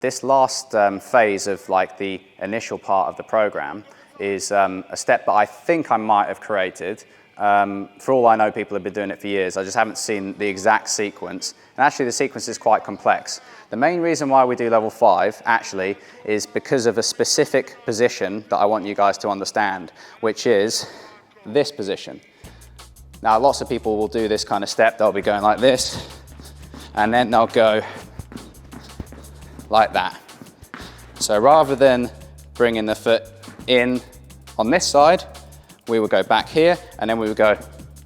This last phase of like the initial part of the program is a step that I think I might have created. For all I know, people have been doing it for years. I just haven't seen the exact sequence. And actually the sequence is quite complex. The main reason why we do level 5 actually is because of a specific position that I want you guys to understand, which is this position. Now lots of people will do this kind of step. They'll be going like this, and then they'll go like that. So rather than bringing the foot in on this side, we would go back here, and then we would go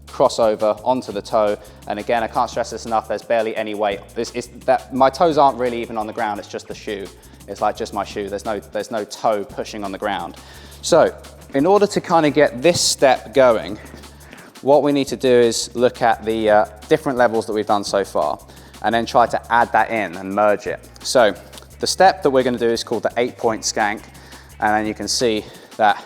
cross over onto the toe. And again, I can't stress this enough, there's barely any weight. My toes aren't really even on the ground, it's just the shoe. It's like just my shoe, there's no toe pushing on the ground. So in order to kind of get this step going, what we need to do is look at the different levels that we've done so far, and then try to add that in and merge it. So the step that we're going to do is called the 8-point skank, and then you can see that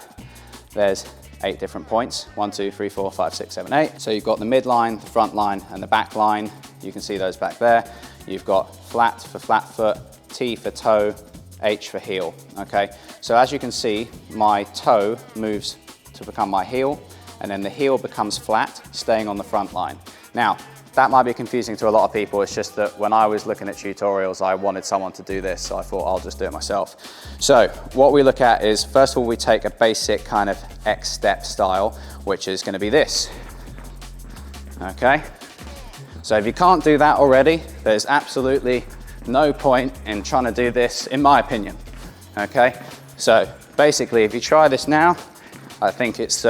there's 8 different points. 1, 2, 3, 4, 5, 6, 7, 8. So you've got the midline, the front line, and the back line. You can see those back there. You've got flat for flat foot, T for toe, H for heel, okay? So as you can see, my toe moves to become my heel, and then the heel becomes flat, staying on the front line. Now, that might be confusing to a lot of people. It's just that when I was looking at tutorials, I wanted someone to do this, so I thought I'll just do it myself. So what we look at is, first of all, we take a basic kind of X step style, which is going to be this. Okay? So if you can't do that already, there's absolutely no point in trying to do this, in my opinion. Okay? So basically, if you try this now, I think it's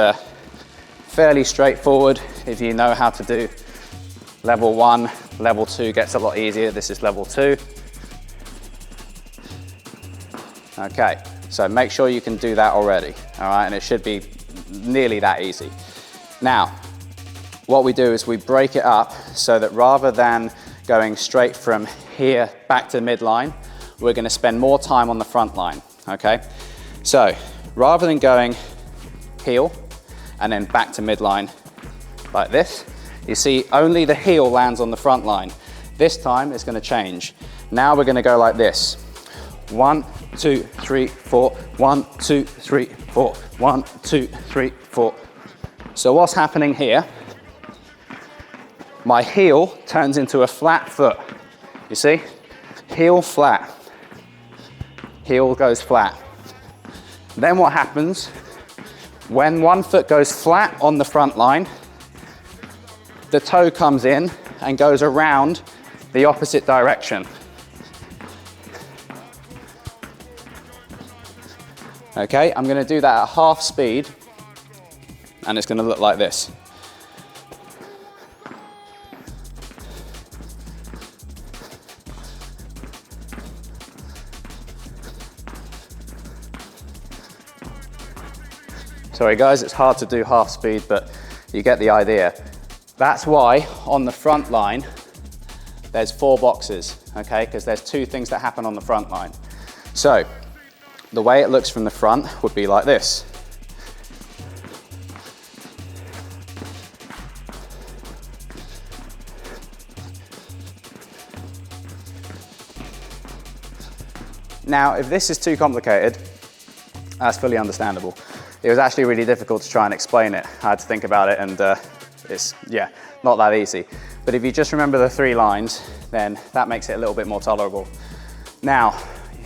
fairly straightforward if you know how to do level 1. Level 2 gets a lot easier. This is level 2. Okay, so make sure you can do that already, all right? And it should be nearly that easy. Now, what we do is we break it up so that rather than going straight from here back to midline, we're gonna spend more time on the front line, okay? So, rather than going heel and then back to midline like this, you see only the heel lands on the front line. This time it's gonna change. Now we're gonna go like this. 1, 2, 3, 4, 1, 2, 3, 4, 1, 2, 3, 4. So what's happening here? My heel turns into a flat foot. You see? Heel flat. Heel goes flat. Then what happens? When one foot goes flat on the front line, the toe comes in and goes around the opposite direction. Okay, I'm going to do that at half speed, and it's going to look like this. Sorry guys, it's hard to do half speed, but you get the idea. That's why on the front line, there's 4 boxes, okay? Because there's 2 things that happen on the front line. So, the way it looks from the front would be like this. Now, if this is too complicated, that's fully understandable. It was actually really difficult to try and explain it. I had to think about it, and it's, yeah, not that easy. But if you just remember the 3 lines, then that makes it a little bit more tolerable. Now,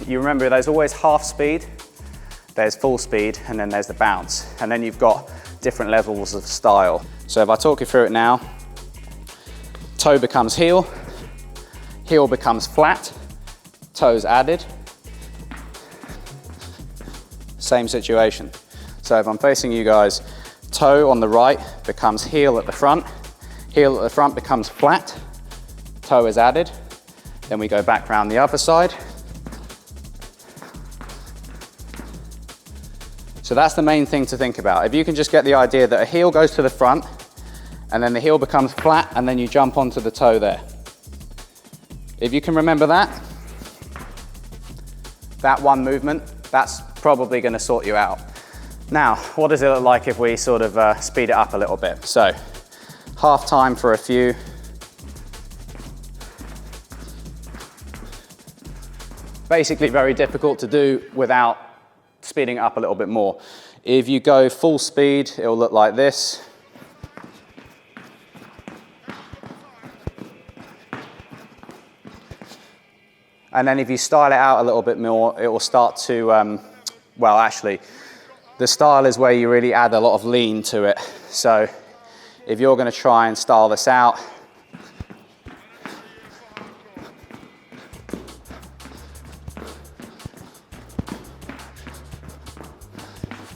you remember there's always half speed, there's full speed, and then there's the bounce. And then you've got different levels of style. So if I talk you through it now, toe becomes heel, heel becomes flat, toes added. Same situation. So if I'm facing you guys, toe on the right becomes heel at the front becomes flat, toe is added. Then we go back round the other side. So that's the main thing to think about. If you can just get the idea that a heel goes to the front, and then the heel becomes flat, and then you jump onto the toe there. If you can remember that one movement, that's probably going to sort you out. Now, what does it look like if we sort of speed it up a little bit? So, half time for a few. basically very difficult to do without speeding it up a little bit more. If you go full speed, it'll look like this. And then if you style it out a little bit more, it will start to, well, actually, the style is where you really add a lot of lean to it. So if you're going to try and style this out,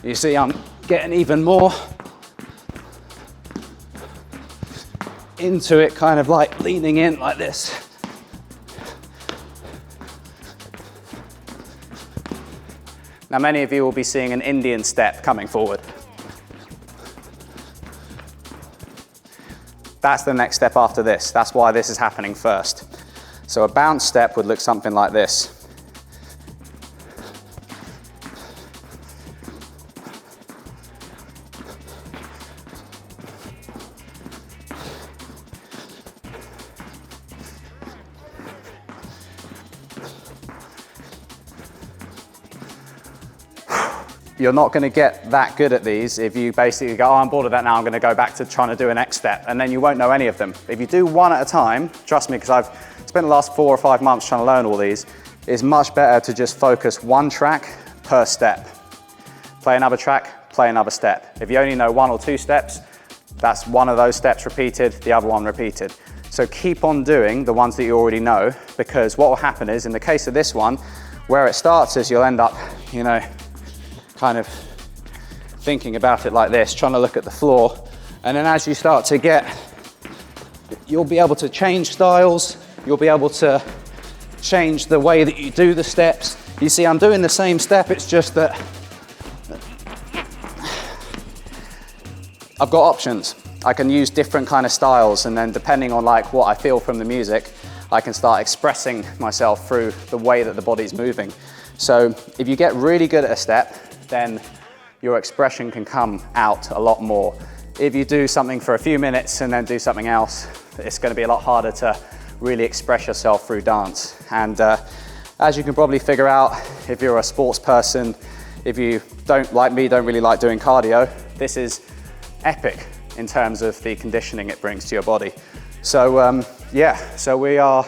you see I'm getting even more into it, kind of like leaning in like this. Now, many of you will be seeing an Indian step coming forward. That's the next step after this. That's why this is happening first. So a bounce step would look something like this. You're not going to get that good at these if you basically go, oh, I'm bored of that now, I'm going to go back to trying to do an X step, and then you won't know any of them. If you do one at a time, trust me, because I've spent the last 4 or 5 months trying to learn all these, it's much better to just focus one track per step. Play another track, play another step. If you only know 1 or 2 steps, that's one of those steps repeated, the other one repeated. So keep on doing the ones that you already know, because what will happen is, in the case of this one, where it starts is you'll end up, you know, kind of thinking about it like this, trying to look at the floor. And then as you start to get, you'll be able to change styles, you'll be able to change the way that you do the steps. You see, I'm doing the same step, it's just that I've got options. I can use different kind of styles, and then depending on like what I feel from the music, I can start expressing myself through the way that the body's moving. So if you get really good at a step, then your expression can come out a lot more. If you do something for a few minutes and then do something else, it's going to be a lot harder to really express yourself through dance. And as you can probably figure out, if you're a sports person, if you don't, like me, don't really like doing cardio, this is epic in terms of the conditioning it brings to your body. So yeah, so we are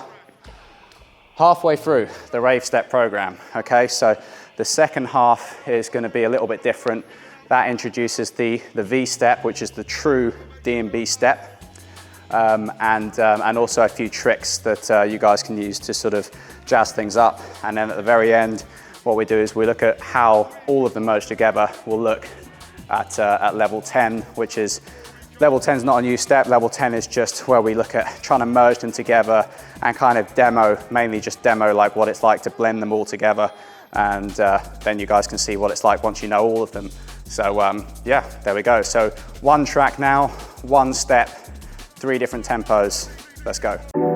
halfway through the Rave Step program, okay? So the second half is going to be a little bit different. That introduces the V-Step, which is the true DnB step, and also a few tricks that you guys can use to sort of jazz things up. And then at the very end, what we do is we look at how all of them merge together will look at level 10, which is, level 10 is not a new step. Level 10 is just where we look at trying to merge them together and kind of demo, mainly just demo like what it's like to blend them all together. And then you guys can see what it's like once you know all of them. So yeah, there we go. So one track now, one step, 3 different tempos. Let's go.